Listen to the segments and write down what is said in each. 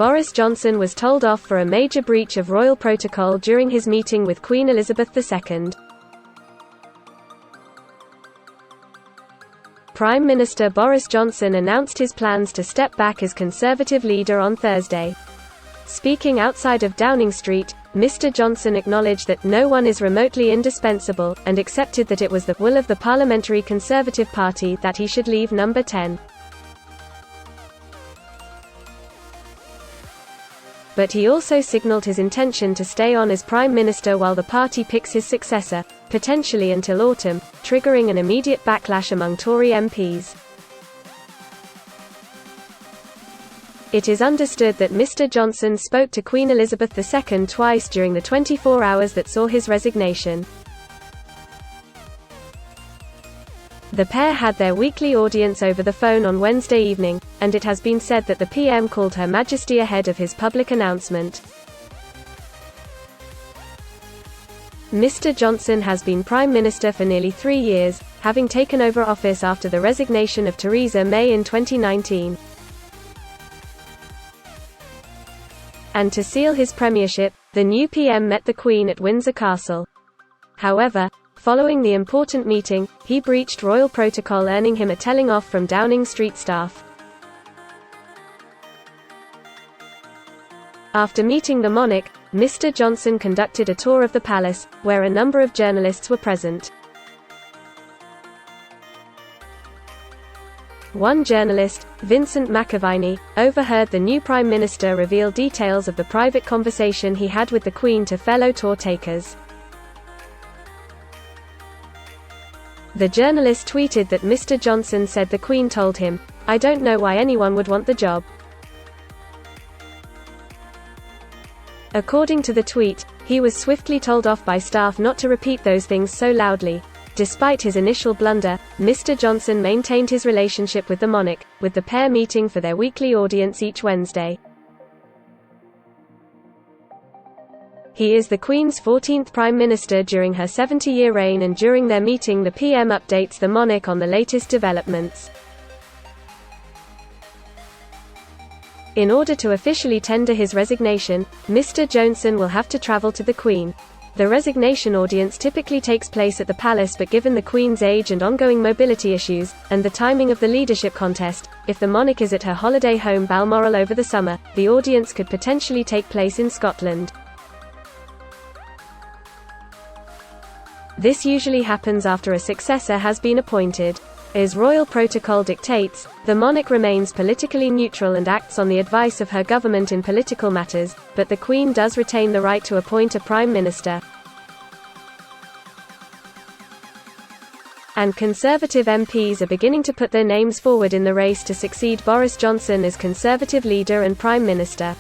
Boris Johnson was told off for a major breach of royal protocol during his meeting with Queen Elizabeth II. Prime Minister Boris Johnson announced his plans to step back as Conservative leader on Thursday. Speaking outside of Downing Street, Mr. Johnson acknowledged that no one is remotely indispensable, and accepted that it was the will of the Parliamentary Conservative Party that he should leave Number 10. But he also signalled his intention to stay on as Prime Minister while the party picks his successor, potentially until autumn, triggering an immediate backlash among Tory MPs. It is understood that Mr. Johnson spoke to Queen Elizabeth II twice during the 24 hours that saw his resignation. The pair had their weekly audience over the phone on Wednesday evening, and it has been said that the PM called Her Majesty ahead of his public announcement. Mr. Johnson has been Prime Minister for nearly 3 years, having taken over office after the resignation of Theresa May in 2019. And to seal his premiership, the new PM met the Queen at Windsor Castle. However, following the important meeting, he breached royal protocol, earning him a telling off from Downing Street staff. After meeting the monarch, Mr. Johnson conducted a tour of the palace, where a number of journalists were present. One journalist, Vincent McAviney, overheard the new Prime Minister reveal details of the private conversation he had with the Queen to fellow tour takers. The journalist tweeted that Mr. Johnson said the Queen told him, "I don't know why anyone would want the job." According to the tweet, he was swiftly told off by staff not to repeat those things so loudly. Despite his initial blunder, Mr. Johnson maintained his relationship with the monarch, with the pair meeting for their weekly audience each Wednesday. He is the Queen's 14th Prime Minister during her 70-year reign, and during their meeting the PM updates the monarch on the latest developments. In order to officially tender his resignation, Mr. Johnson will have to travel to the Queen. The resignation audience typically takes place at the palace, but given the Queen's age and ongoing mobility issues, and the timing of the leadership contest, if the monarch is at her holiday home Balmoral over the summer, the audience could potentially take place in Scotland. This usually happens after a successor has been appointed. As royal protocol dictates, the monarch remains politically neutral and acts on the advice of her government in political matters, but the Queen does retain the right to appoint a Prime Minister. And Conservative MPs are beginning to put their names forward in the race to succeed Boris Johnson as Conservative leader and Prime Minister.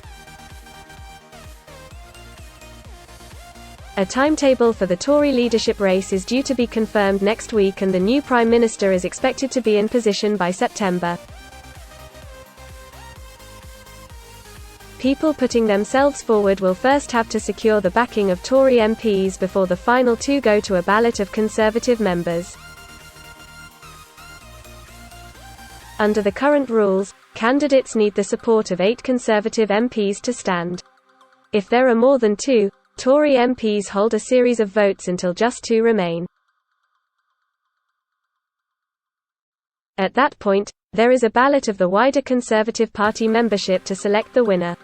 A timetable for the Tory leadership race is due to be confirmed next week, and the new Prime Minister is expected to be in position by September. People putting themselves forward will first have to secure the backing of Tory MPs before the final two go to a ballot of Conservative members. Under the current rules, candidates need the support of 8 Conservative MPs to stand. If there are more than 2, Tory MPs hold a series of votes until just 2 remain. At that point, there is a ballot of the wider Conservative Party membership to select the winner.